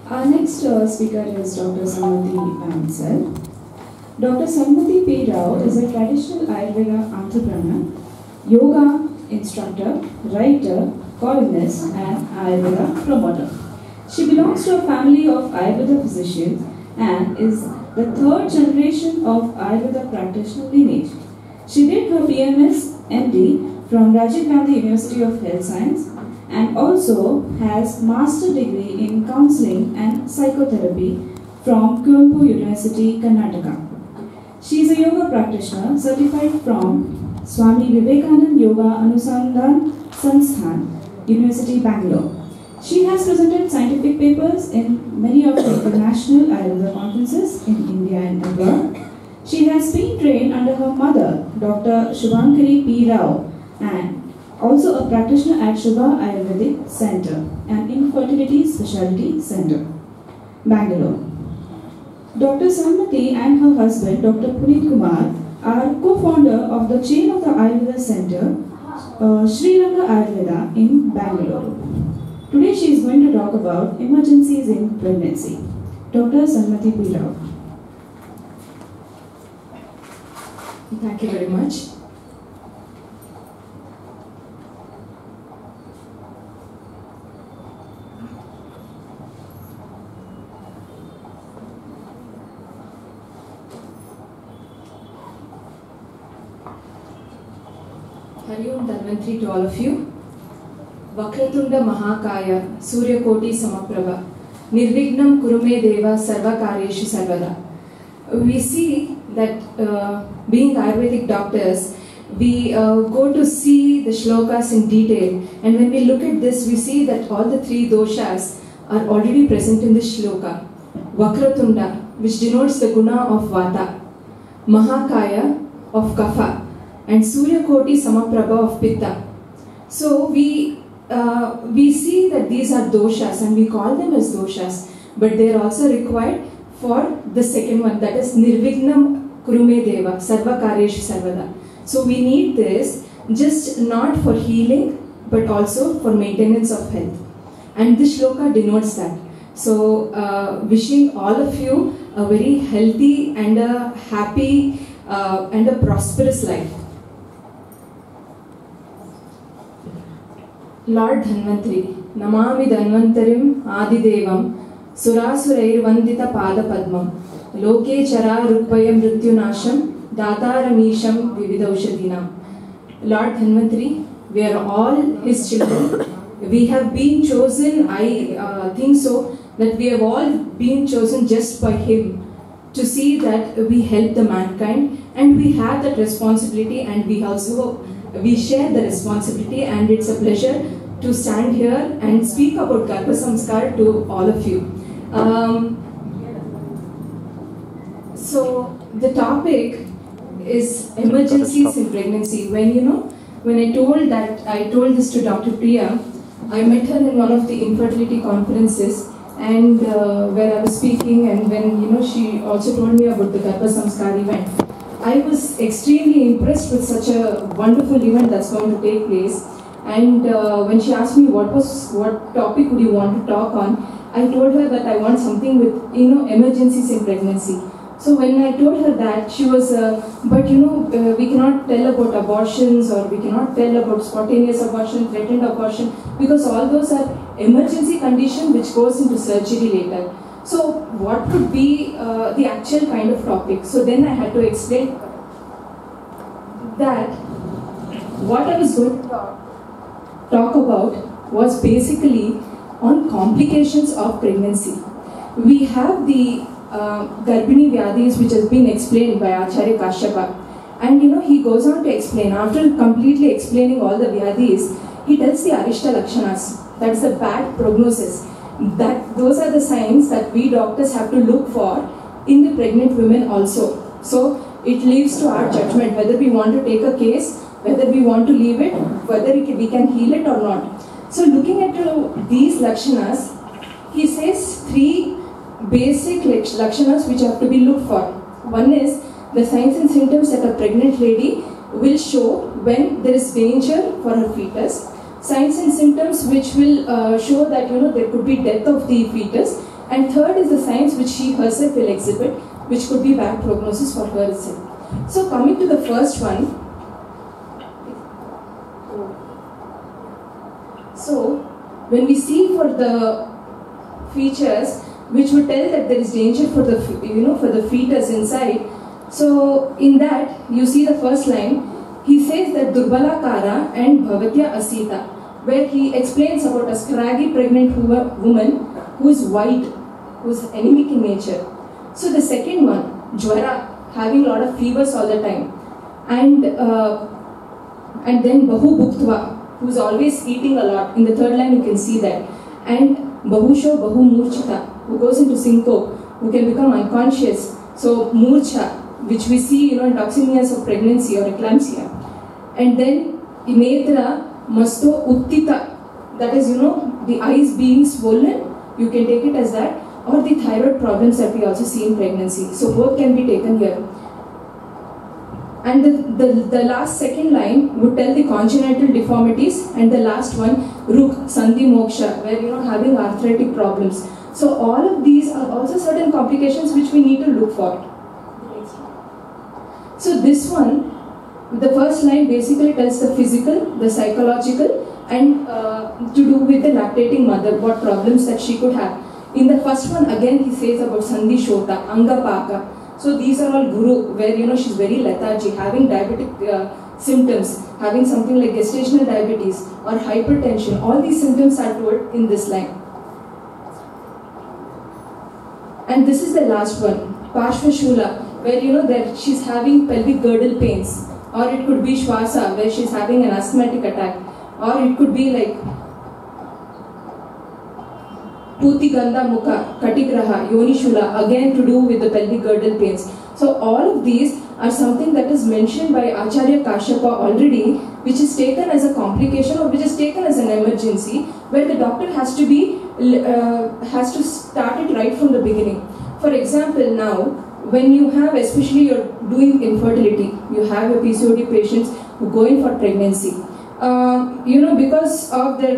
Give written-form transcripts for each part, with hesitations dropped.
Our next speaker is Dr. Samati Bansal. Dr. Samati P. Rao is a traditional Ayurveda entrepreneur, yoga instructor, writer, columnist, and Ayurveda promoter. She belongs to a family of Ayurveda physicians and is the third generation of Ayurveda practitioner lineage. She did her BMS MD from Rajiv Gandhi University of Health Science and also has master degree in counseling and psychotherapy from Kurumpur University, Karnataka. She is a yoga practitioner certified from Swami Vivekananda Yoga Anusandhan Sansthan, University, Bangalore. She has presented scientific papers in many of the international Ayurveda conferences in India and abroad. She has been trained under her mother, Dr. Shubhankari P. Rao, and also a practitioner at Shubha Ayurvedic Center, an infertility specialty center, Bangalore. Dr. Samati and her husband, Dr. Puneet Kumar, are co-founder of the chain of the Ayurveda Center, Sri Ranga Ayurveda in Bangalore. Today she is going to talk about emergencies in pregnancy. Dr. Samati P. Rao. Thank you very much. Hari Om Dhanvantri to all of you. Vakratunda Mahakaya Suryakoti Samaprabha Nirvignam Kurume Deva Sarvakaryeshu Sarvada. We see that being Ayurvedic doctors, we go to see the shlokas in detail, and when we look at this, we see that all the three doshas are already present in the shloka. Vakratunda, which denotes the guna of Vata, Mahakaya of Kapha, and Suryakoti Samaprabha of Pitta. So we see that these are doshas and we call them as doshas, but they are also required for the second one, that is Nirvignam Kurume Deva Sarvakaryeshu Sarvada. So we need this just not for healing but also for maintenance of health, and this shloka denotes that. So wishing all of you a very healthy and a happy and a prosperous life. Lord Dhanvantri, Namami Dhanvantarim Adidevam Surasurairvandita Pada Padmam Loke Chara Rupayam Mrityunasham Dataramisham Vividaushadinam. Lord Dhanvantri, we are all His children. We have been chosen, I think so, that we have all been chosen just by Him to see that we help the mankind, and we have that responsibility, and we share the responsibility, and it's a pleasure to stand here and speak about Garbha Samskar to all of you. So the topic is emergencies in pregnancy. When I told this to Dr. Priya, I met her in one of the infertility conferences, and where I was speaking, and when she also told me about the Garbha Samskar event, I was extremely impressed with such a wonderful event that's going to take place. And when she asked me what topic would you want to talk on, I told her that I want something with emergencies in pregnancy. So when I told her that, she was, we cannot tell about abortions, or we cannot tell about spontaneous abortion, threatened abortion, because all those are emergency condition which goes into surgery later. So what could be the actual kind of topic? So then I had to explain that what I was going to talk about was basically on complications of pregnancy. We have the Garbhini Vyadhis, which has been explained by Acharya Kashyapa, and he goes on to explain, after completely explaining all the Vyadhis, he tells the Arishta Lakshanas, that's the bad prognosis, that those are the signs that we doctors have to look for in the pregnant women also. So it leaves to our judgment whether we want to take a case, whether we want to leave it, whether we can heal it or not. So looking at these Lakshanas, he says three basic Lakshanas which have to be looked for. One is the signs and symptoms that a pregnant lady will show when there is danger for her fetus. signs and symptoms which will show that there could be death of the fetus, and third is the signs which she herself will exhibit, which could be bad prognosis for her herself. So coming to the first one, so when we see for the features which would tell that there is danger for the for the fetus inside, so in that you see the first line, he says that Durbalakara and Bhavatya Asita, where he explains about a scraggy pregnant woman who is white, who is anemic in nature. So the second one, Jwara, having a lot of fevers all the time, and then Bahu Bhuktva, who is always eating a lot. In the third line you can see that, and Bahusho Bahu Murchita, who goes into syncope, who can become unconscious. So Murcha, which we see in toxemias of pregnancy or eclampsia, and then Netra Masto Uttita, that is the eyes being swollen, you can take it as that, or the thyroid problems that we also see in pregnancy. So both can be taken here. And the last second line would tell the congenital deformities, and the last one, Ruk, Sandhi Moksha, where having arthritic problems. So all of these are also certain complications which we need to look for. So this one, the first line basically tells the physical, the psychological, and to do with the lactating mother, what problems that she could have. In the first one, again he says about Sandhi Shota, Anga Paka. So these are all guru, where she's very lethargic, having diabetic symptoms, having something like gestational diabetes or hypertension. All these symptoms are told in this line. And this is the last one, Parshvashula, where that she's having pelvic girdle pains, or it could be Shwasa, where she's having an asthmatic attack, or it could be like Puti Gandha Mukha, Katigraha, Yonishula, again to do with the pelvic girdle pains. So all of these are something that is mentioned by Acharya Kashyapa already, which is taken as a complication or which is taken as an emergency, where the doctor has to start it right from the beginning. For example, now when you have, especially you're doing infertility, you have a PCOD patients who go in for pregnancy. Because of their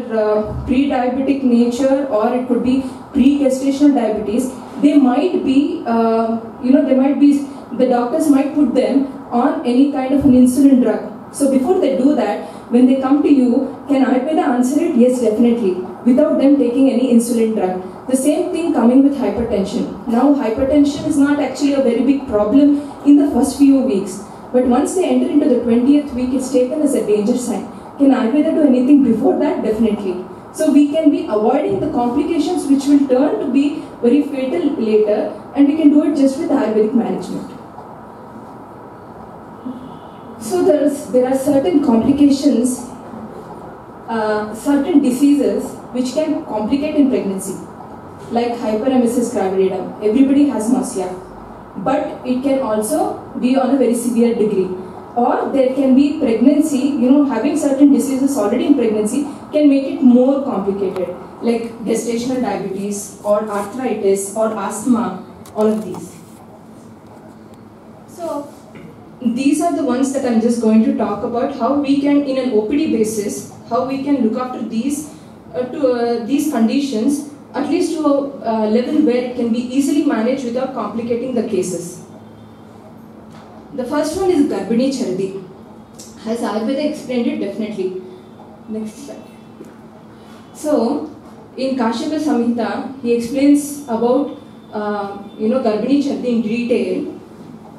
pre-diabetic nature, or it could be pre-gestational diabetes, they might be, the doctors might put them on any kind of an insulin drug. So before they do that, when they come to you, can Ayurveda answer it? Yes, definitely, without them taking any insulin drug. The same thing coming with hypertension. Now, hypertension is not actually a very big problem in the first few weeks, but once they enter into the 20th week, it's taken as a danger sign. Can Ayurveda do anything before that? Definitely. So we can be avoiding the complications which will turn to be very fatal later, and we can do it just with Ayurvedic management. So there are certain complications, certain diseases which can complicate in pregnancy, like hyperemesis gravidum. Everybody has nausea, but it can also be on a very severe degree. Or there can be pregnancy, having certain diseases already in pregnancy can make it more complicated, like gestational diabetes or arthritis or asthma, all of these. So these are the ones that I'm just going to talk about, how we can, in an OPD basis, how we can look after these conditions, at least to a level where it can be easily managed without complicating the cases. The first one is Garbhini Chardi. Has Ayurveda explained it? Definitely. Next slide. So, in Kashyapa Samhita, he explains about Garbhini Chardi in detail.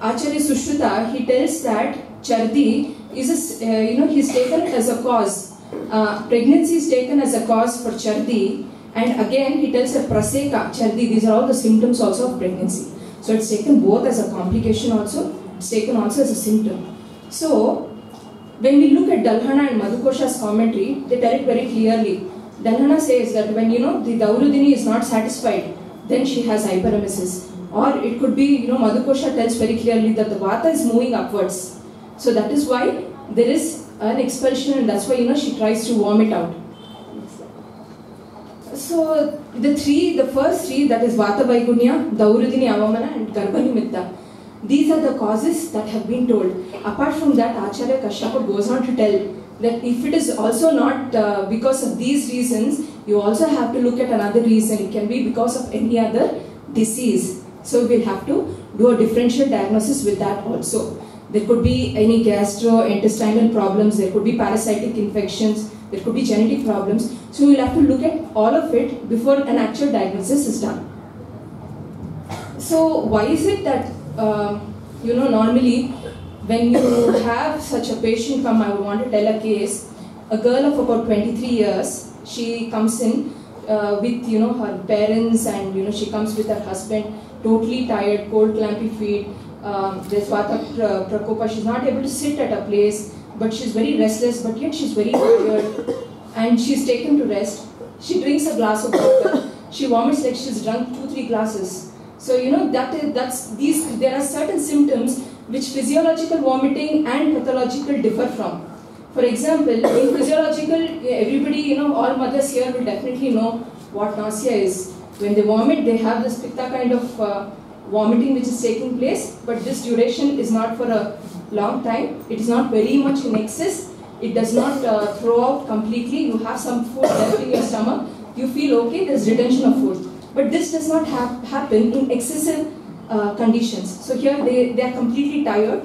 Acharya Sushruta, he tells that Chardi is he's taken as a cause. Pregnancy is taken as a cause for Chardi, and again he tells the Praseka, Chardi, these are all the symptoms also of pregnancy. So it's taken both as a complication also, it's taken also as a symptom. So when we look at Dalhana and Madhukosha's commentary, they tell it very clearly. Dalhana says that when the Daurudini is not satisfied, then she has hyperemesis. Or it could be, Madhukosha tells very clearly that the Vata is moving upwards. So that is why there is an expulsion, and that's why, she tries to vomit out. So the first three, that is Vata Vaigunya, Daurudini Avamana and Garbhanimitta. These are the causes that have been told. Apart from that, Acharya Kashyapa goes on to tell that if it is also not because of these reasons, you also have to look at another reason. It can be because of any other disease. So we'll have to do a differential diagnosis with that also. There could be any gastrointestinal problems, there could be parasitic infections, there could be genetic problems. So we'll have to look at all of it before an actual diagnosis is done. So why is it that, normally when you have such a patient come, I would want to tell a case, a girl of about 23 years, she comes in with, her parents, and, she comes with her husband, totally tired, cold, clampy feet, there's Vata Prakopa, she's not able to sit at a place, but she's very restless, but yet she's very tired, and she's taken to rest. She drinks a glass of water, she vomits like she's drunk 2-3 glasses. So, there are certain symptoms which physiological vomiting and pathological differ from. For example, in physiological, everybody, all mothers here will definitely know what nausea is. When they vomit, they have this pitta kind of vomiting which is taking place, but this duration is not for a long time. It is not very much in excess. It does not throw out completely. You have some food left in your stomach. You feel okay, there's retention of food. But this does not happen in excessive conditions. So here they are completely tired.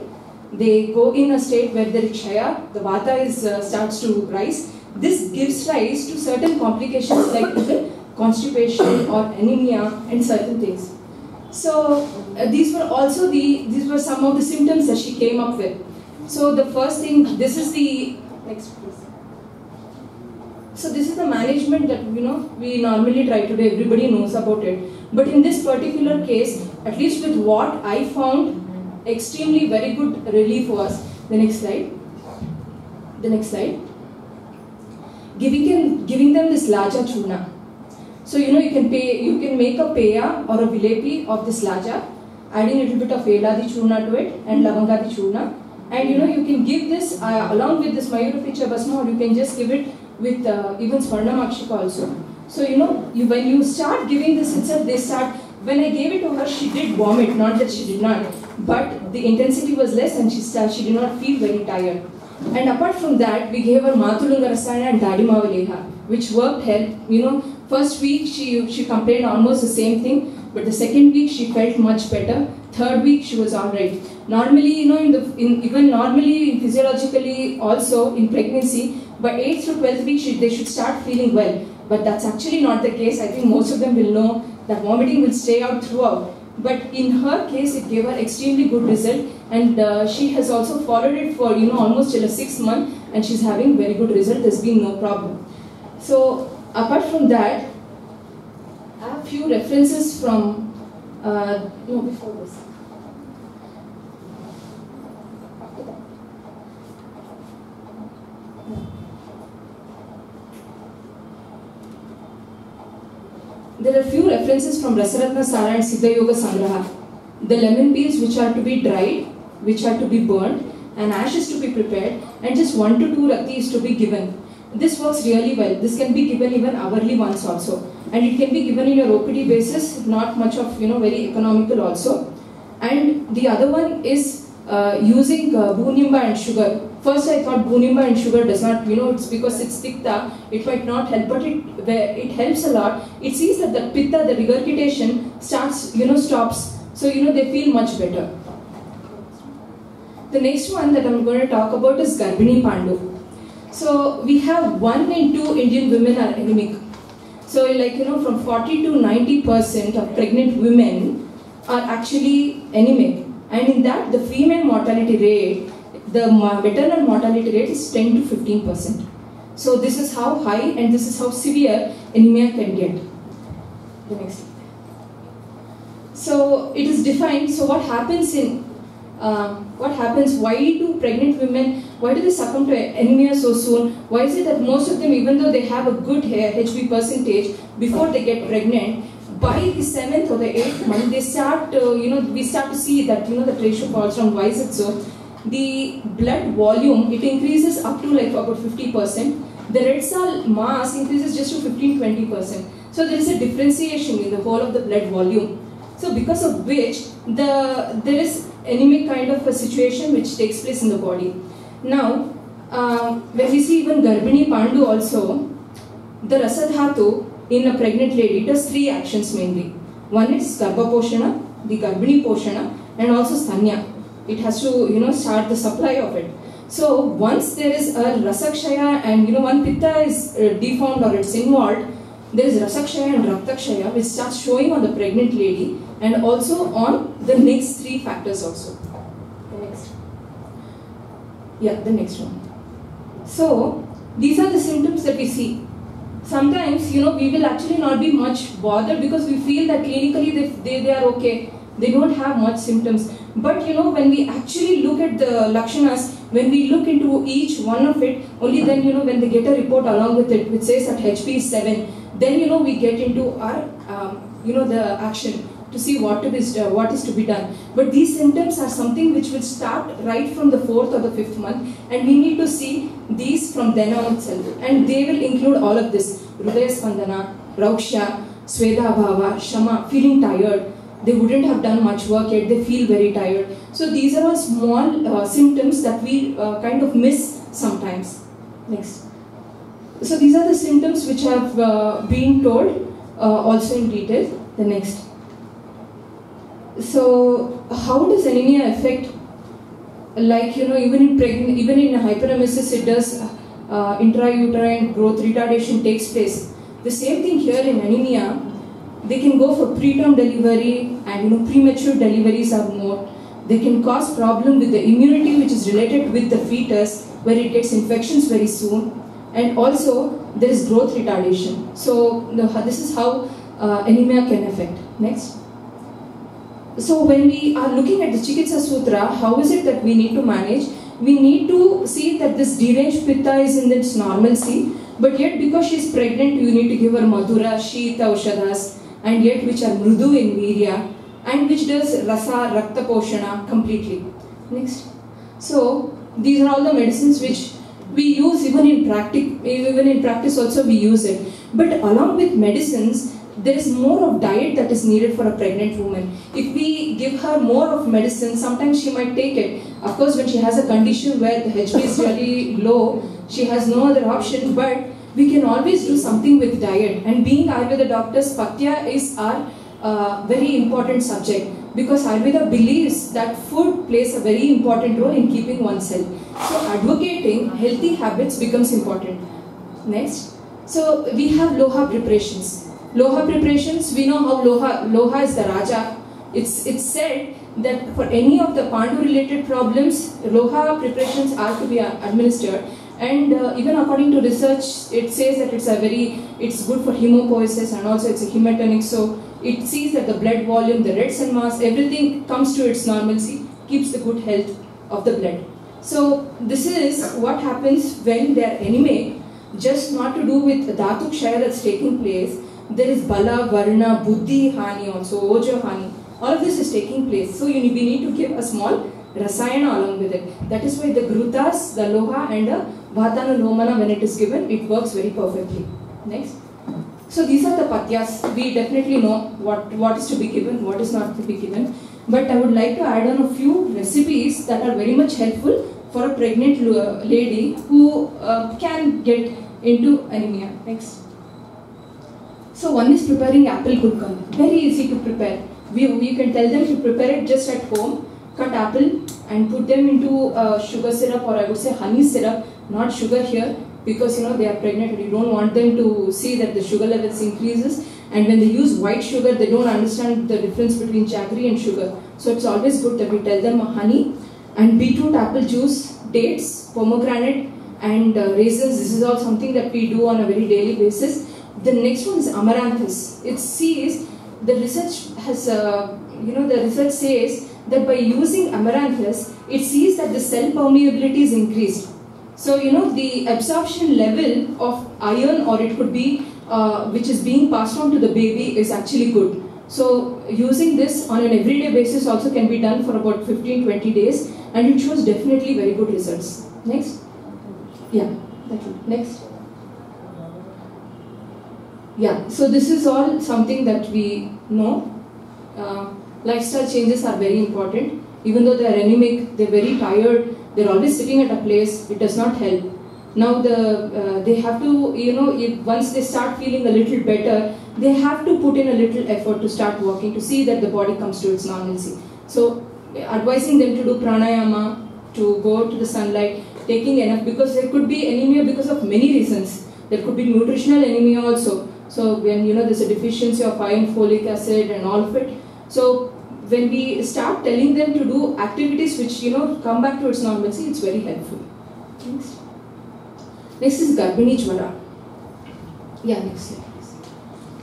They go in a state where there is Kshaya, the Vata starts to rise. This gives rise to certain complications like even constipation or anemia and certain things. So these were some of the symptoms that she came up with. So the first thing, this is the, next please. So this is the management that we normally try to do, everybody knows about it. But in this particular case, at least with what I found, extremely very good relief was, the next slide. Giving them this Laja Churna. So you can make a peya or a vilepi of this Laja, adding a little bit of Eladi Churna to it and Lavangadi Churna. And you can give this along with this Mayurapicha Basma, or you can just give it with even Swarnamakshika also. So when you start giving this itself, when I gave it to her, she did vomit, not that she did not, but the intensity was less and she did not feel very tired. And apart from that, we gave her Matulunga Rasayana and Dadima Valeha, which worked help. First week she complained almost the same thing, but the second week she felt much better. Third week she was alright. Normally, even normally physiologically also in pregnancy, by 8th to 12th week they should start feeling well. But that's actually not the case. I think most of them will know that vomiting will stay out throughout. But in her case, it gave her extremely good result, and she has also followed it for almost till a 6th month, and she's having very good result. There's been no problem. So apart from that, I have few references from before this. There are few references from Rasaratna Sara and Siddha Yoga Sangraha. The lemon peels which are to be dried, which are to be burnt, and ashes to be prepared, and just 1 to 2 ratis to be given. This works really well. This can be given even hourly once also. And it can be given in your OPD basis, not much of, very economical also. And the other one is using Bhunimba and sugar. First I thought Bhunimba and sugar does not, it's because it's Pitta, it might not help, but it helps a lot. It sees that the Pitta, the regurgitation stops. So, they feel much better. The next one that I'm going to talk about is Garbhini Pandu. So, we have 1 in 2 Indian women are anemic. So, from 40 to 90% of pregnant women are actually anemic. And in that, the female mortality rate, the maternal mortality rate is 10 to 15%. So this is how high and this is how severe anemia can get. The next slide. So it is defined. So what happens why do pregnant women, why do they succumb to anemia so soon? Why is it that most of them, even though they have a good HB percentage before they get pregnant, by the 7th or the 8th month, they start, we start to see that, that ratio falls down. Why is it so? The blood volume, it increases up to about 50%. The red cell mass increases just to 15-20%. So there is a differentiation in the whole of the blood volume. So because of which, there is anemic kind of a situation which takes place in the body. Now, when we see even Garbhini Pandu also, the Rasadhatu in a pregnant lady does 3 actions mainly. One is Garbha Poshana, the Garbhini Poshana, and also Stanya. It has to, start the supply of it. So once there is a Rasakshaya and, one Pitta is deformed or it's involved, there is Rasakshaya and Raktakshaya which starts showing on the pregnant lady and also on the next 3 factors also. The next. Yeah, the next one. So these are the symptoms that we see. Sometimes, we will actually not be much bothered because we feel that clinically they are okay. They don't have much symptoms. But when we actually look at the Lakshanas, when we look into each one of it, only then, when they get a report along with it, which says that HP is 7, then, we get into our, the action to see what is to be done. But these symptoms are something which will start right from the 4th or the 5th month, and we need to see these from then on itself. And they will include all of this: Hrudaya Spandana, Rauksha, Sweda Bhava, Shama, feeling tired. They wouldn't have done much work yet, they feel very tired. So these are all small symptoms that we kind of miss sometimes. Next. So these are the symptoms which have been told also in detail. The next. So how does anemia affect, like, even in hyperemesis it does intrauterine growth retardation takes place. The same thing here in anemia. They can go for preterm delivery and premature deliveries are more. They can cause problem with the immunity which is related with the fetus where it gets infections very soon, and also there is growth retardation. So this is how anemia can affect. Next. So when we are looking at the Chikitsa Sutra, how is it that we need to manage? We need to see that this deranged Pitta is in its normalcy, but yet because she is pregnant, you need to give her Madhura, Shita, Aushadas, and yet which are Mrudu in Virya, and which does Rasa, Rakta Poshana completely. Next. So these are all the medicines which we use even in practice also we use it. But along with medicines, there is more of diet that is needed for a pregnant woman. If we give her more of medicine, sometimes she might take it. Of course, when she has a condition where the HP is really low, she has no other option, but we can always do something with diet. And being Ayurveda doctors, Patya is our very important subject, because Ayurveda believes that food plays a very important role in keeping oneself. So advocating healthy habits becomes important. Next. So we have Loha preparations. Loha preparations, we know how Loha is the Raja. It's said that for any of the Pandu related problems, Loha preparations are to be administered. And even according to research, it says that it's good for hemopoiesis, and also it's a hematonic. So it sees that the blood volume, the red cell mass, everything comes to its normalcy, keeps the good health of the blood. So this is what happens when they are anemic, just not to do with Dhatu Kshaya that's taking place. There is Bala, Varna, Buddhi Hani also, Ojo Hani. All of this is taking place. So we need to give a small Rasayana along with it. That is why the Grutas, the Loha and the Bhatana Lomana, when it is given, it works very perfectly. Next. So these are the Patyas. We definitely know what is to be given, what is not to be given. But I would like to add on a few recipes that are very much helpful for a pregnant lady who can get into anemia. Next. So one is preparing apple gulkand. Very easy to prepare. We can tell them to prepare it just at home. Cut apple and put them into sugar syrup, or I would say honey syrup, not sugar here, because they are pregnant and you don't want them to see that the sugar levels increases. And when they use white sugar, they don't understand the difference between jaggery and sugar. So it's always good that we tell them honey and beetroot, apple juice, dates, pomegranate and raisins. This is all something that we do on a very daily basis. The next one is amaranthus. It sees, the research has, the research says that by using amaranthus, it sees that the cell permeability is increased. So, the absorption level of iron, or it could be which is being passed on to the baby, is actually good. So, using this on an everyday basis also can be done for about 15-20 days, and it shows definitely very good results. Next. Yeah, that one. Next. Yeah, so this is all something that we know. Lifestyle changes are very important. Even though they are anemic, they are very tired, they are always sitting at a place, it does not help. Now they have to, once they start feeling a little better, they have to put in a little effort to start walking, to see that the body comes to its normalcy. So advising them to do pranayama, to go to the sunlight, taking enough, because there could be anemia because of many reasons. There could be nutritional anemia also. So when there's a deficiency of iron, folic acid and all of it. So when we start telling them to do activities which come back to its normalcy, it's very helpful. Next is Garbhini Jwara. Yeah, next slide.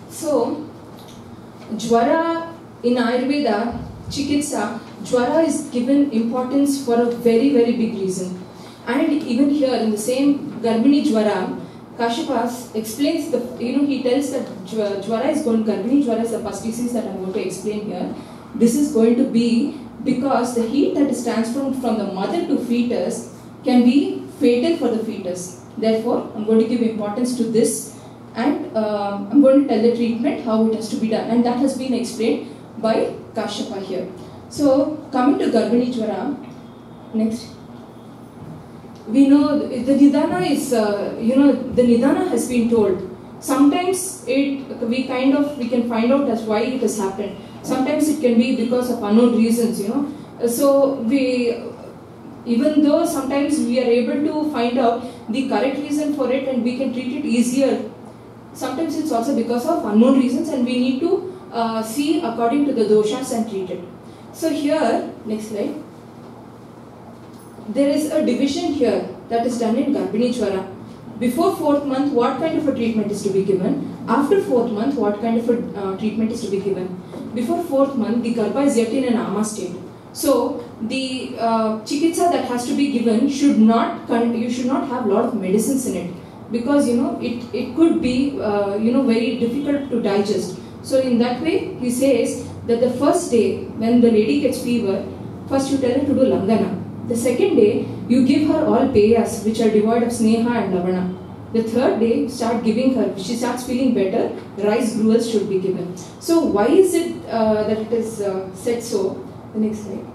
So Jwara in Ayurveda, Chikitsa, Jwara is given importance for a very, very big reason. And even here in the same Garbhini Jwara, Kashyapa explains he tells that Jwara is going, Garbhini Jwara is the first disease that I'm going to explain here. This is going to be because the heat that is transferred from the mother to fetus can be fatal for the fetus. Therefore, I'm going to give importance to this, and I'm going to tell the treatment, how it has to be done, and that has been explained by Kashyapa here. So, coming to Garbhini Jwara, next. We know the Nidana is, the Nidana has been told. Sometimes we can find out as why it has happened. Sometimes it can be because of unknown reasons, So even though sometimes we are able to find out the correct reason for it and we can treat it easier, sometimes it's also because of unknown reasons, and we need to see according to the doshas and treat it. So here, next slide. There is a division here that is done in Garbhini Jwara. Before 4th month, what kind of a treatment is to be given? After 4th month, what kind of a treatment is to be given? Before 4th month, the Garbha is yet in an ama state. So the chikitsa that has to be given should not, you should not have a lot of medicines in it, because it could be very difficult to digest. So in that way, he says that the first day when the lady gets fever, first you tell her to do langana. The second day, you give her all peyas, which are devoid of sneha and lavana. The third day, start giving her, she starts feeling better, rice gruels should be given. So why is it that it is said so? The next slide.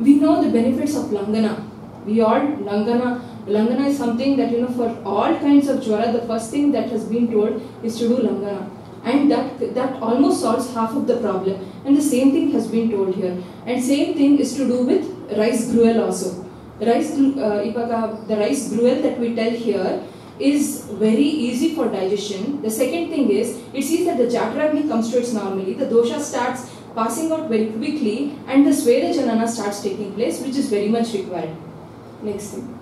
We know the benefits of langana. Langana is something that, for all kinds of jwara, the first thing that has been told is to do langana. And that almost solves half of the problem. And the same thing has been told here. And same thing is to do with rice gruel also. The rice gruel that we tell here is very easy for digestion. The second thing is, it sees that the Jatragni comes to its normally, the dosha starts passing out very quickly, and the Sweda Janana starts taking place, which is very much required. Next thing.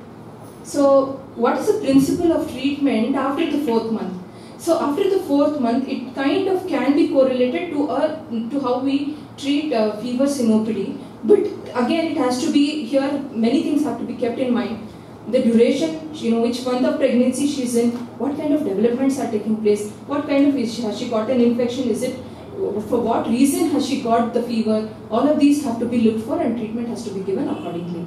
So, what is the principle of treatment after the 4th month? So, after the 4th month, it kind of can be correlated to how we treat fevers in OPD. But again, it has to be here, many things have to be kept in mind. The duration, which month of pregnancy she is in, what kind of developments are taking place, what kind of, has she got an infection, for what reason has she got the fever, all of these have to be looked for and treatment has to be given accordingly.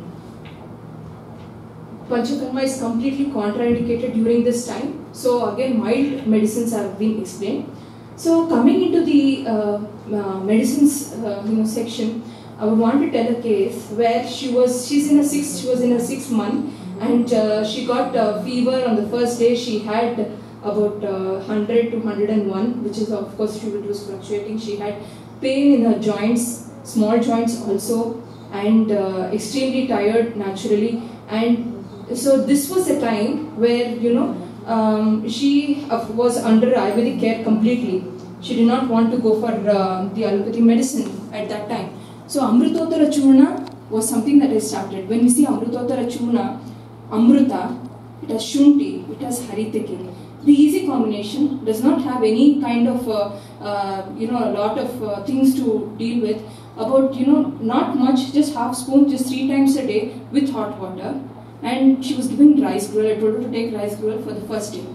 Panchakarma is completely contraindicated during this time, so again mild medicines have been explained. So coming into the medicines section, I would want to tell a case where she was in her 6th month, and she got fever on the first day. She had about 100 to 101, which is of course it was fluctuating. She had pain in her joints, small joints also, and extremely tired naturally. And so this was a time where she was under Ayurvedic care completely. She did not want to go for the allopathy medicine at that time. So Amrutottara Churna was something that I started. When we see Amrutottara Churna, Amruta, it has Shunti, it has Haritaki. The easy combination does not have any kind of a lot of things to deal with. About not much, just half spoon, just 3 times a day with hot water. And she was giving rice gruel. I told her to take rice gruel for the first day.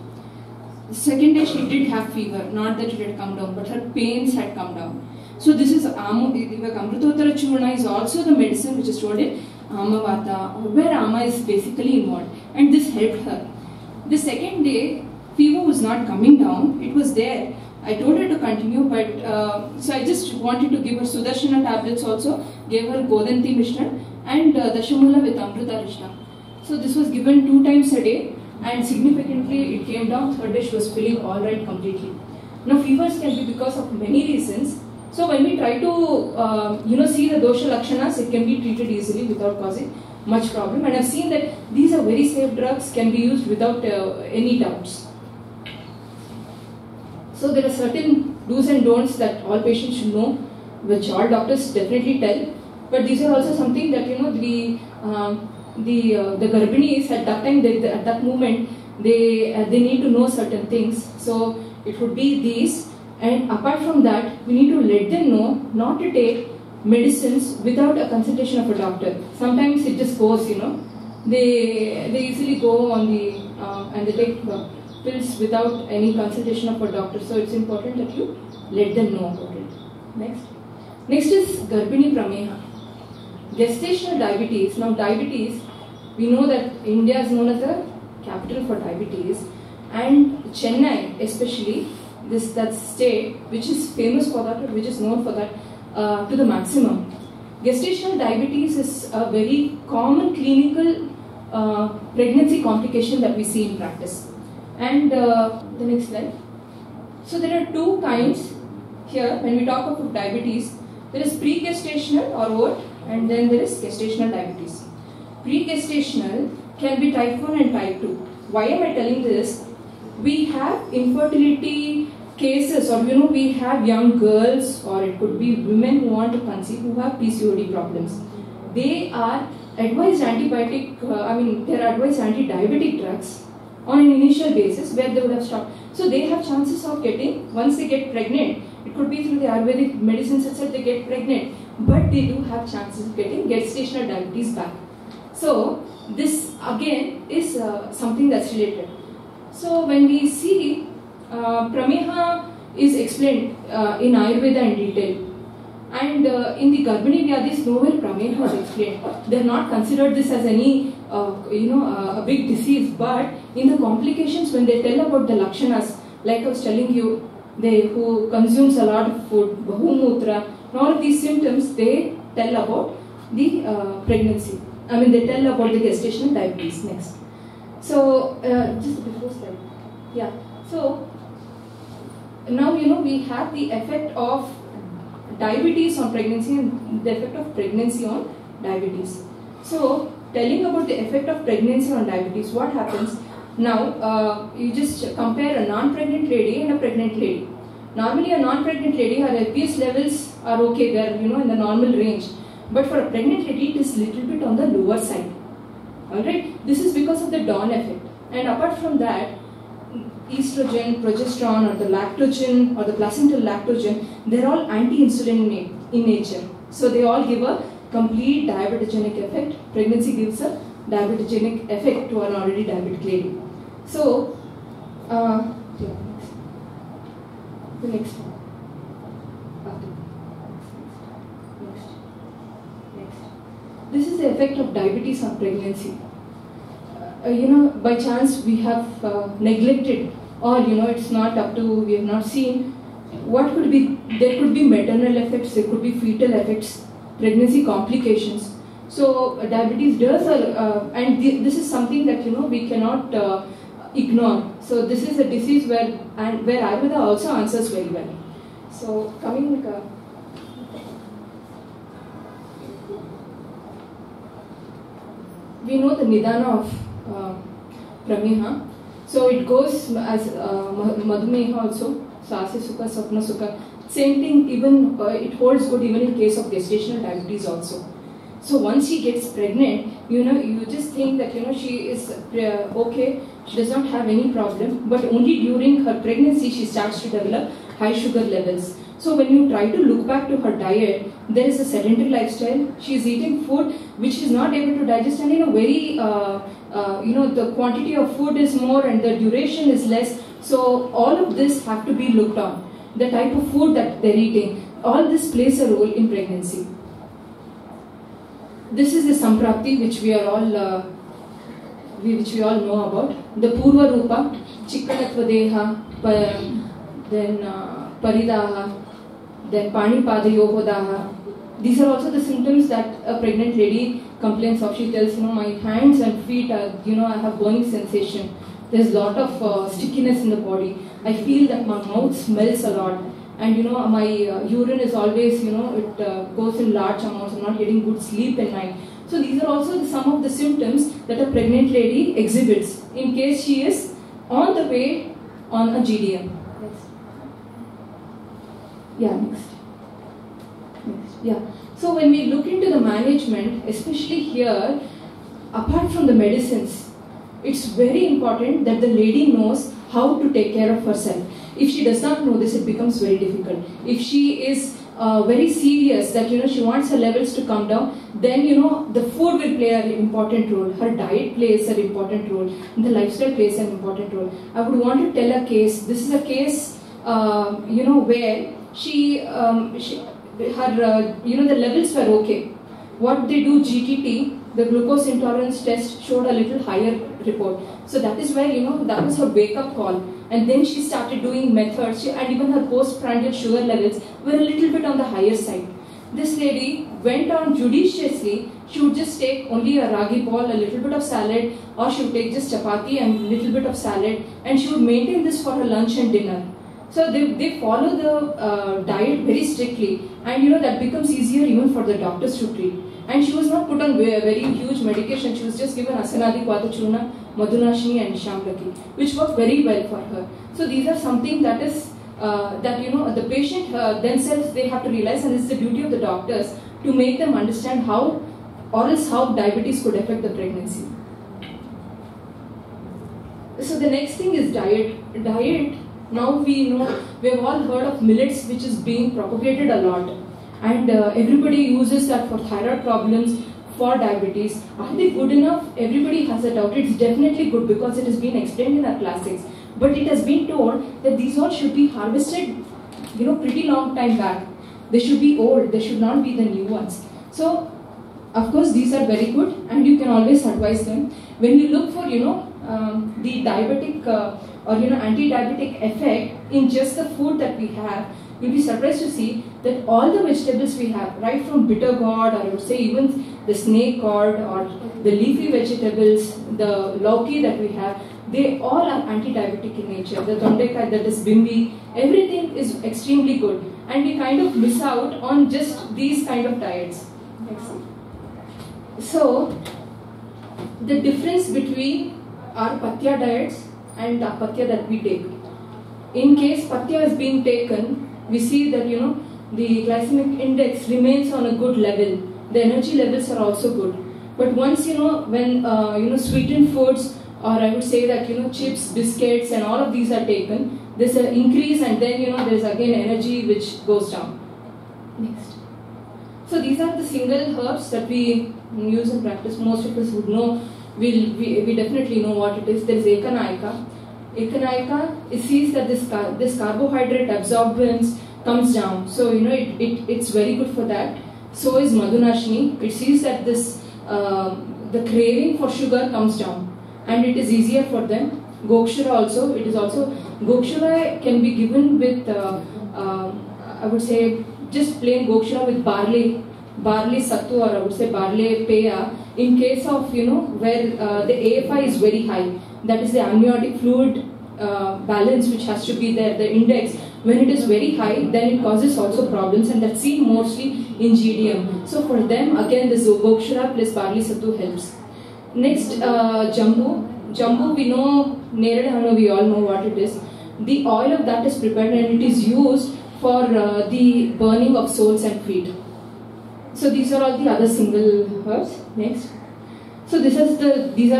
The second day she did have fever, not that it had come down, but her pains had come down. So this is Amrutottara Churna is also the medicine which is told in Amavata, where Ama is basically involved, and this helped her. The second day, fever was not coming down, it was there, I told her to continue, but so I just wanted to give her Sudarshana tablets also, gave her Godanti Mishran and Dashamula with Amrita Rishna. So this was given 2 times a day, and significantly it came down. Third day she was feeling alright completely. Now fevers can be because of many reasons. So when we try to see the dosha lakshanas, it can be treated easily without causing much problem. And I've seen that these are very safe drugs, can be used without any doubts. So there are certain do's and don'ts that all patients should know, which all doctors definitely tell. But these are also something that the Garbhinis at that time, at that moment, they need to know certain things. So it would be these, and apart from that, we need to let them know not to take medicines without a consultation of a doctor. Sometimes it just goes, they easily go on the and they take pills without any consultation of a doctor. So it's important that you let them know about it. Next is Garbhini Prameha. Gestational diabetes. Now diabetes, we know that India is known as the capital for diabetes, and Chennai especially, that state which is famous for that, which is known for that to the maximum. Gestational diabetes is a very common clinical pregnancy complication that we see in practice. And the next slide. So there are 2 kinds here when we talk about diabetes. There is pre-gestational or OAT, and then there is gestational diabetes. Pre-gestational can be type 1 and type 2. Why am I telling this? We have infertility cases, or we have young girls, or it could be women who want to conceive who have PCOD problems. They are advised they're advised anti-diabetic drugs on an initial basis where they would have stopped. So they have chances of getting, once they get pregnant, it could be through the Ayurvedic medicines itself they get pregnant, but they do have chances of getting gestational diabetes back. So this again is something that's related. So when we see Prameha is explained in Ayurveda in detail, and in the Garbhini Vyadhis nowhere Prameha is explained. They are not considered this as any a big disease, but in the complications when they tell about the lakshanas, like I was telling you, who consumes a lot of food, bahumutra, all of these symptoms, they tell about the pregnancy. They tell about the gestational diabetes. Next. So, just before slide. Yeah. So, now we have the effect of diabetes on pregnancy and the effect of pregnancy on diabetes. So, telling about the effect of pregnancy on diabetes, what happens? Now, you just compare a non-pregnant lady and a pregnant lady. Normally, a non-pregnant lady, her LPS levels are okay, they are in the normal range. But for a pregnant lady, it is little bit on the lower side. Alright, this is because of the dawn effect. And apart from that, estrogen, progesterone, or the lactogen, or the placental lactogen, they're all anti-insulin in nature. So they all give a complete diabetogenic effect. Pregnancy gives a diabetogenic effect to an already diabetic lady. So, the next one. Next. This is the effect of diabetes on pregnancy. By chance we have neglected, or it's not up to, we have not seen what could be. There could be maternal effects, there could be fetal effects, pregnancy complications. So diabetes does, this is something that we cannot ignore. So this is a disease where Ayurveda also answers very well. So coming. We know the nidana of Prameha. So it goes as Madhumeha also, Sasya Sukha, Sapna Sukha. Same thing, even it holds good even in case of gestational diabetes also. So once she gets pregnant, you just think that she is okay, she does not have any problem, but only during her pregnancy she starts to develop high sugar levels. So when you try to look back to her diet, there is a sedentary lifestyle. She is eating food which she is not able to digest, and very the quantity of food is more and the duration is less. So all of this have to be looked on. The type of food that they're eating, all this plays a role in pregnancy. This is the Samprapti which we are all which we all know about. The Purva Rupa, Chikkanatva Deha, then Paridaha, then Panipadayohodaha. These are also the symptoms that a pregnant lady complains of. She tells, my hands and feet are, I have burning sensation. There's a lot of stickiness in the body. I feel that my mouth smells a lot. And my urine is always, it goes in large amounts. I'm not getting good sleep at night. So these are also some of the symptoms that a pregnant lady exhibits in case she is on the way on a GDM. Next. Yeah, next. Yeah. So when we look into the management, especially here, apart from the medicines, it's very important that the lady knows how to take care of herself. If she does not know this, it becomes very difficult. If she is very serious that she wants her levels to come down, then the food will play an important role. Her diet plays an important role. The lifestyle plays an important role. I would want to tell a case. This is a case where the levels were okay. What they do, GTT, the glucose intolerance test showed a little higher report. So that is where that was her wake-up call. And then she started doing methods, and even her postprandial sugar levels were a little bit on the higher side. This lady went on judiciously. She would just take only a ragi ball, a little bit of salad, or she would take just chapati and a little bit of salad, and she would maintain this for her lunch and dinner. So they follow the diet very strictly, and that becomes easier even for the doctors to treat. And she was not put on very huge medication. She was just given Asanadi Quatachurna, Madhunashini and Shamlaki, which worked very well for her. So these are something that is the patient themselves, they have to realize, and it's the duty of the doctors to make them understand how, or else how diabetes could affect the pregnancy. So the next thing is diet. Now we have all heard of millets, which is being propagated a lot. And everybody uses that for thyroid problems, for diabetes. Are they good enough? Everybody has a doubt. It's definitely good because it has been explained in our classics. But it has been told that these all should be harvested, pretty long time back. They should be old. They should not be the new ones. So, of course, these are very good, and you can always advise them. When you look for, the diabetic or anti-diabetic effect in just the food that we have, you'll be surprised to see that all the vegetables we have, right from bitter gourd, or I would say even the snake gourd, or the leafy vegetables, the lauki that we have, they all are anti-diabetic in nature. The tondekai, that is bimbi, everything is extremely good. And we kind of miss out on just these kind of diets. Next. So, the difference between our patya diets and the patya that we take. In case patya is being taken, we see that the glycemic index remains on a good level. The energy levels are also good. But once when sweetened foods, or I would say that chips, biscuits, and all of these are taken, there's an increase, and then there's again energy which goes down. Next. So these are the single herbs that we use in practice. Most of us would know. We definitely know what it is. There is Ekanaika. Ekanaika, it sees that this carbohydrate absorbance comes down. So it's very good for that. So is Madhunashini. It sees that this the craving for sugar comes down, and it is easier for them. Gokshura also. It is also Gokshura can be given with I would say just plain Gokshura with barley sattu, or I would say barley peya. In case of where the AFI is very high, that is the amniotic fluid balance which has to be there, the index. When it is very high, then it causes also problems, and that's seen mostly in GDM. So for them, again, the Gokshura plus barley sattu helps. Next, Jambu. Jambu, we know, Neradhanu, we all know what it is. The oil of that is prepared, and it is used for the burning of soles and feet. So these are all the other single herbs. Next. So these are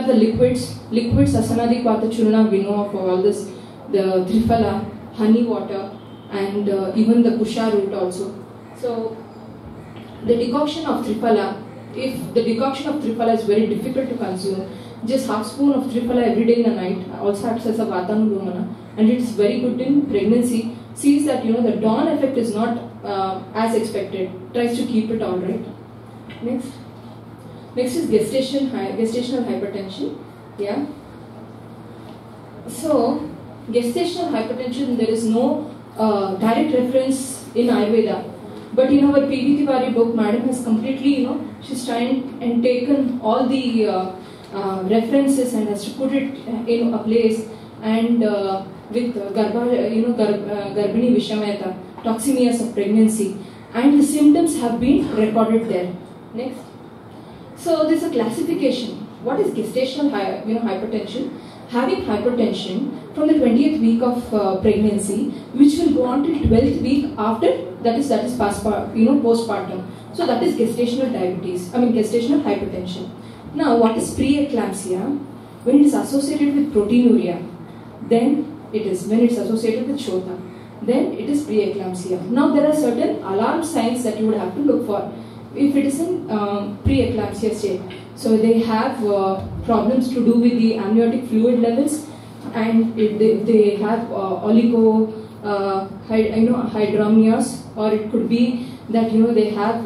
the liquids. Liquids, Asanadi Quatachurna, we know of all this. The Triphala, honey water, and even the Kusha root also. So the decoction of Triphala, if the decoction of Triphala is very difficult to consume, just half spoon of Triphala every day in the night also acts as a Vatanulomana, and it is very good in pregnancy. Sees that the dawn effect is not as expected, tries to keep it all right. Next is gestational hypertension. Yeah. So gestational hypertension, there is no direct reference in Ayurveda. But in our P.V. Tiwari book, Madam has completely, she's trying and taken all the references and has to put it in a place, and with Garbhini Vishameta, toxemias of pregnancy, and the symptoms have been recorded there. Next. So there's a classification. What is gestational hypertension? Having hypertension from the 20th week of pregnancy, which will go on till 12th week after, that is postpartum. So that is gestational gestational hypertension. Now, what is preeclampsia? When it is associated with proteinuria, then it is. When it's associated with Shota, then it is preeclampsia. Now, there are certain alarm signs that you would have to look for if it is in preeclampsia state. So they have problems to do with the amniotic fluid levels, and they have hydramnios, or it could be that they have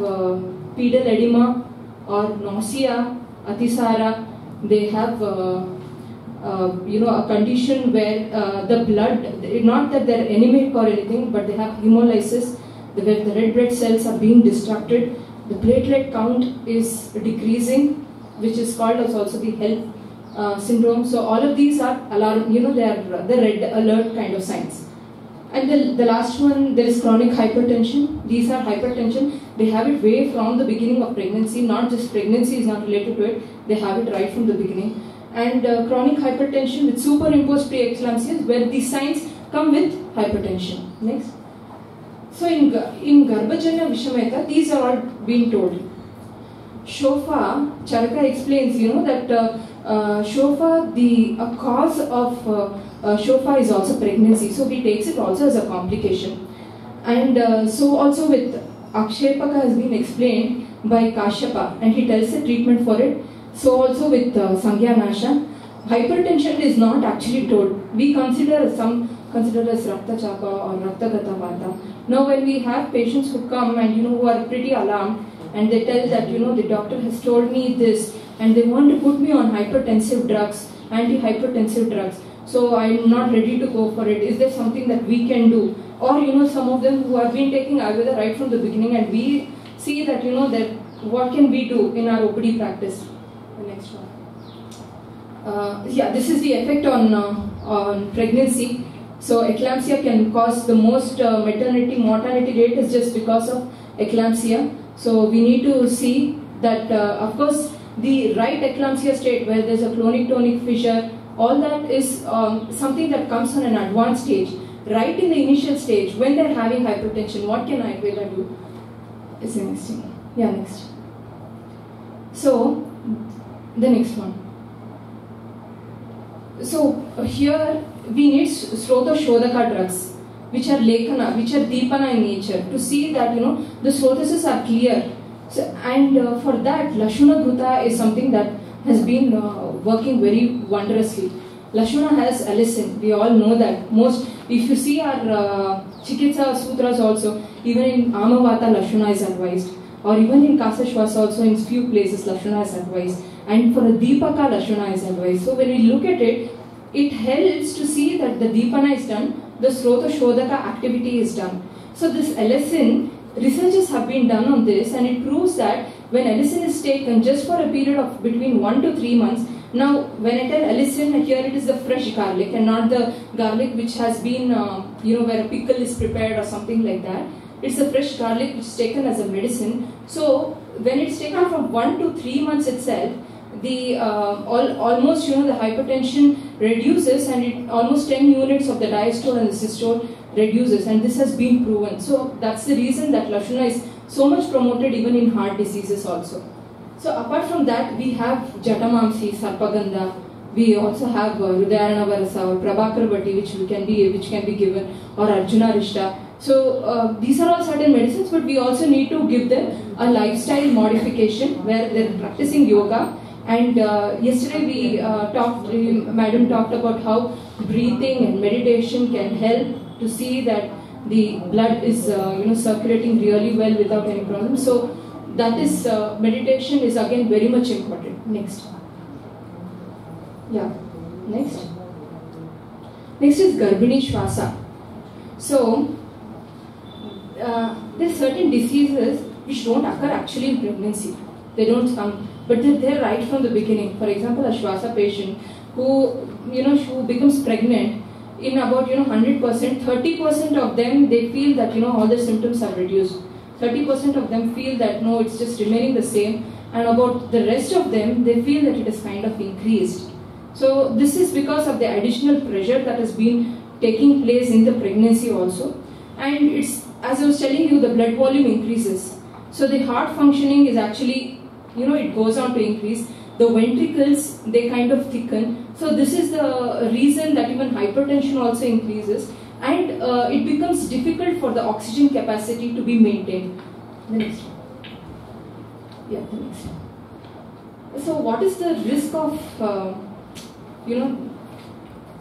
pedal edema or nausea, atisara. They have a condition where the blood, not that they're anemic or anything, but they have hemolysis, where the red blood cells are being destructed, the platelet count is decreasing, which is called as also the health syndrome. So all of these are alarm, they are the red alert kind of signs. And the last one, there is chronic hypertension. These are hypertension. They have it way from the beginning of pregnancy, not just pregnancy is not related to it. They have it right from the beginning. And chronic hypertension with superimposed preeclampsia, where these signs come with hypertension. Next. So in Garbhajanya Vishameta, these are all being told. Shofa, Charaka explains, that Shofa, the cause of Shofa is also pregnancy. So he takes it also as a complication. And so also with Akshepaka has been explained by Kashyapa, and he tells the treatment for it. So also with Sangyanasha, hypertension is not actually told. We consider as Rakta Chapa or Rakta Gata Vata. Now when we have patients who come and who are pretty alarmed, and they tell that the doctor has told me this, and they want to put me on hypertensive drugs, antihypertensive drugs, so I am not ready to go for it. Is there something that we can do? Or some of them who have been taking Ayurveda right from the beginning, and we see that that what can we do in our OPD practice? The next one. This is the effect on pregnancy. So eclampsia can cause the most mortality rate is just because of eclampsia. So we need to see that, of course, the right eclampsia state where there's a clonic-tonic fissure, all that is something that comes on an advanced stage. Right in the initial stage, when they're having hypertension, what can Ayurveda do? Is the next thing. Yeah, next. So, the next one. So, here we need Srota Shodhaka drugs, which are Lekana, which are Deepana in nature, to see that the Srotases are clear. So, and for that, Lashuna Dhruta is something that has been working very wondrously. Lashuna has allicin, we all know that. If you see our Chikitsa Sutras also, even in Amavata Lashuna is advised, or even in Kasa Shwasa also in few places Lashuna is advised, and for a Deepaka Lashuna is advised. So when we look at it, it helps to see that the Deepana is done, the Srota Shodhaka activity is done. So this allicin, researches have been done on this, and it proves that when allicin is taken just for a period of between 1 to 3 months, now when I tell allicin, here it is the fresh garlic and not the garlic which has been, where a pickle is prepared or something like that. It's the fresh garlic which is taken as a medicine. So when it's taken from 1 to 3 months itself, the almost the hypertension reduces, and it almost 10 units of the diastole and the systole reduces, and this has been proven. So that's the reason that Lashuna is so much promoted even in heart diseases also. So apart from that, we have Jatamamsi, Sarpagandha. We also have Hridayarana Varasa or Prabhakar Bhatti, which can be given, or Arjuna Rishta. So these are all certain medicines, but we also need to give them a lifestyle modification where they're practicing yoga. And yesterday we Madam talked about how breathing and meditation can help to see that the blood is circulating really well without any problem. So that is meditation is again very much important. Next. Yeah. Next is Garbhini Shwasa. So there's certain diseases which don't occur actually in pregnancy. They don't come, but they're there right from the beginning. For example, a Shwasa patient who who becomes pregnant, in about 100%, 30% of them they feel that all their symptoms have reduced. 30% of them feel that no, it's just remaining the same, and about the rest of them they feel that it has kind of increased. So this is because of the additional pressure that has been taking place in the pregnancy also, and it's, as I was telling you, the blood volume increases. So the heart functioning is actually, it goes on to increase. The ventricles, they kind of thicken. So this is the reason that even hypertension also increases, and it becomes difficult for the oxygen capacity to be maintained. The next one. Yeah, the next one. So what is the risk of,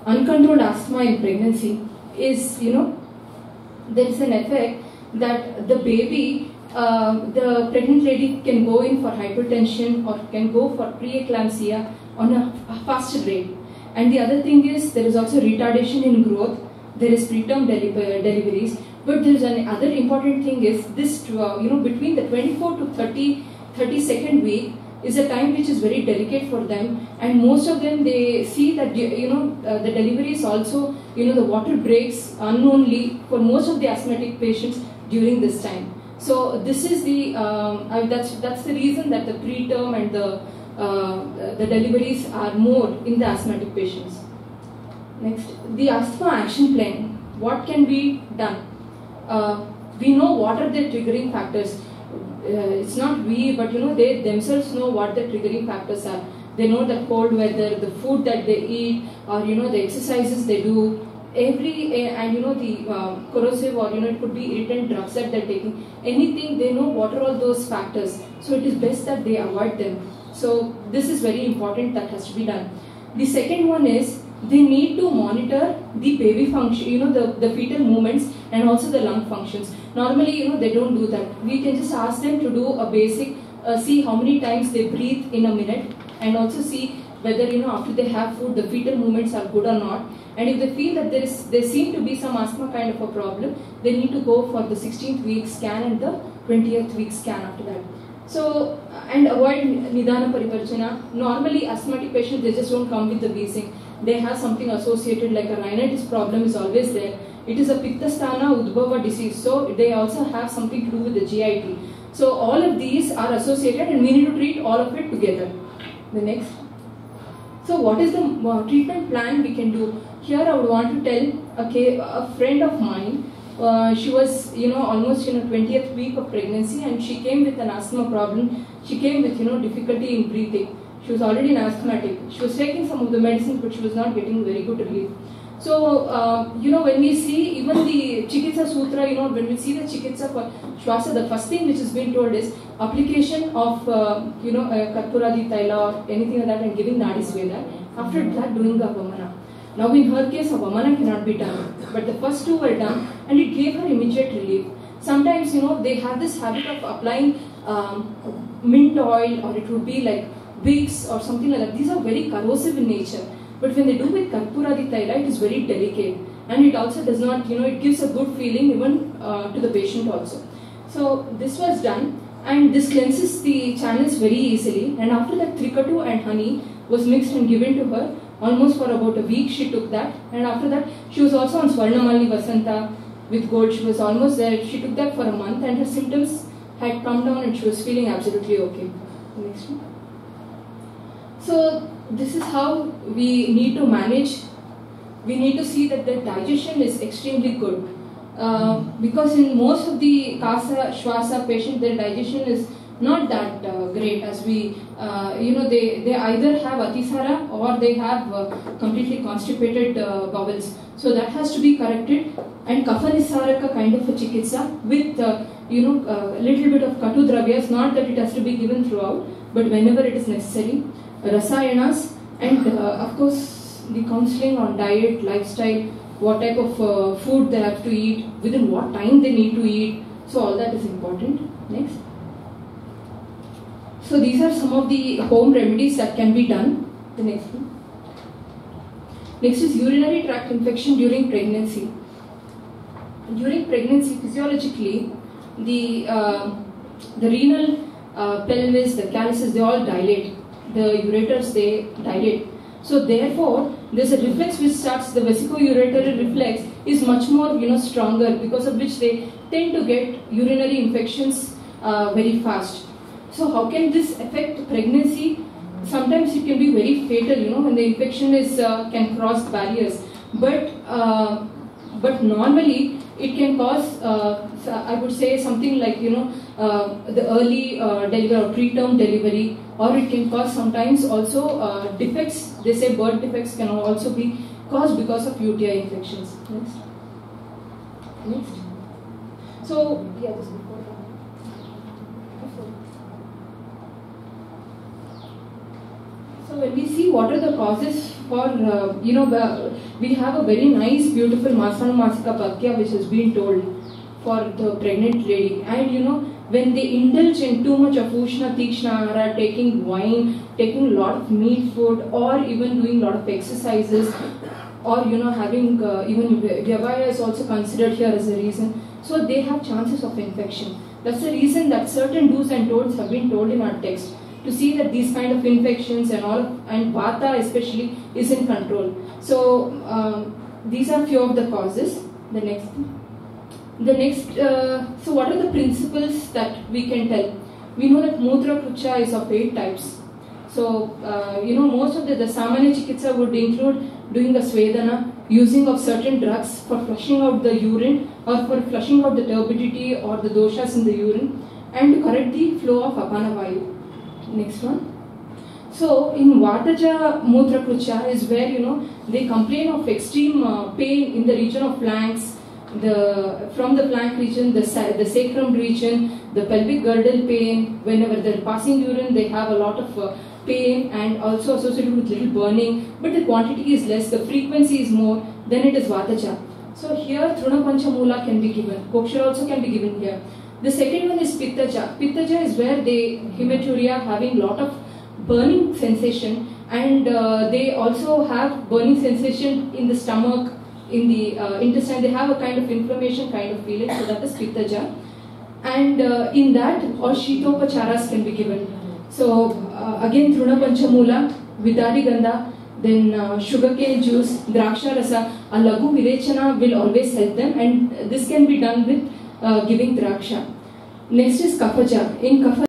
uncontrolled asthma in pregnancy? Is, there is an effect that the baby, the pregnant lady can go in for hypertension or can go for preeclampsia on a faster rate. And the other thing is, there is also retardation in growth, there is preterm deliveries, but there is another important thing is this, between the 24 to 32nd week is a time which is very delicate for them, and most of them, they see that the delivery is also, the water breaks unknownly for most of the asthmatic patients during this time. So this is the that's the reason that the preterm and the deliveries are more in the asthmatic patients. Next, the asthma action plan. What can be done? We know what are the triggering factors. It's not we, but they themselves know what the triggering factors are. They know the cold weather, the food that they eat, or the exercises they do. And the corrosive, or it could be irritant drugs that they're taking. Anything, they know what are all those factors. So it is best that they avoid them. So this is very important, that has to be done. The second one is, they need to monitor the baby function, the fetal movements and also the lung functions. Normally, they don't do that. We can just ask them to do a basic, see how many times they breathe in a minute, and also see whether, after they have food, the fetal movements are good or not. And if they feel that there seem to be some asthma kind of a problem, they need to go for the 16th week scan and the 20th week scan after that. So, and avoid Nidana Parivarjana. Normally, asthmatic patients, they just don't come with the wheezing. They have something associated, like a rhinitis problem is always there. It is a Pittasthana Udbhava disease, so they also have something to do with the GIT. So all of these are associated, and we need to treat all of it together. The next. So what is the treatment plan we can do? Here I would want to tell a friend of mine. She was almost 20th week of pregnancy, and she came with an asthma problem. She came with difficulty in breathing. She was already an asthmatic. She was taking some of the medicines, but she was not getting very good relief. So when we see even the Chikitsa Sutra, when we see the Chikitsa for Shwasa, the first thing which is being told is application of Karpuradi Taila or anything like that, and giving Nadi Sveda. After that, doing the Vamana. Now in her case, a Vamana cannot be done, but the first two were done, and it gave her immediate relief. Sometimes, they have this habit of applying mint oil, or it would be like Vicks or something like that. These are very corrosive in nature. But when they do with Karpuradi Taila, it is very delicate, and it also does not, it gives a good feeling even to the patient also. So this was done, and this cleanses the channels very easily. And after that, Trikatu and honey was mixed and given to her. Almost for about a week she took that, and after that she was also on Swarnamalli Vasanta with gold. She was almost there. She took that for a month, and her symptoms had come down, and she was feeling absolutely okay. Next one. So this is how we need to manage. We need to see that the digestion is extremely good, because in most of the Kasa Shwasa patients, their digestion is not that great, as we, they either have Atisara or they have completely constipated bowels. So that has to be corrected, and Kaphanisaraka kind of a Chikitsa with, a little bit of Katu Dravyas, not that it has to be given throughout, but whenever it is necessary. Rasayanas, and of course the counseling on diet, lifestyle, what type of food they have to eat, within what time they need to eat. So all that is important. Next. So these are some of the home remedies that can be done. The next one. Next is urinary tract infection during pregnancy. during pregnancy, physiologically, the renal pelvis, the calyces, they all dilate. The ureters, they dilate. So therefore, there's a reflex which starts, the vesico-uretary reflex is much more stronger, because of which they tend to get urinary infections very fast. So how can this affect pregnancy? Sometimes it can be very fatal, when the infection is can cross barriers. But normally it can cause, I would say, something like the early delivery or preterm delivery, or it can cause sometimes also defects. They say birth defects can also be caused because of UTI infections. Next. So yeah, just before that. So when we see what are the causes for, we have a very nice, beautiful Masanumasika Bhakya which has been told for the pregnant lady. And when they indulge in too much of Ushna Tikshna Ahara, taking wine, taking a lot of meat food, or even doing a lot of exercises, or having even Vyavaya is also considered here as a reason. So they have chances of infection. That's the reason that certain do's and don'ts have been told in our text, to see that these kind of infections and all, and Vata especially, is in control. So these are few of the causes. The next, so what are the principles that we can tell? We know that Mutra Krucha is of 8 types. So, most of the Samanya Chikitsa would include doing a Svedana, using of certain drugs for flushing out the urine, or for flushing out the turbidity or the doshas in the urine, and to correct the flow of Apana Vayu. Next one. So, in Vataja Mutra Krucha is where, they complain of extreme pain in the region of flanks, from the flank region, the sacrum region, the pelvic girdle pain. Whenever they're passing urine, they have a lot of pain, and also associated with little burning, but the quantity is less, the frequency is more, then it is Vataja. So here Truna Panchamula can be given, Kokshara also can be given here. The second one is Pittaja. Pittaja is where they hematuria, having lot of burning sensation, and they also have burning sensation in the stomach, in the intestine. They have a kind of inflammation kind of feeling, so that is Pittaja. And in that, or Shitopacharas can be given. So again, Truna Panchamula, Vidari Gandha, then sugarcane juice, Draksha Rasa, a Lagu Virechana will always help them, and this can be done with giving Draksha. Next is Kafaja. In Kafaja,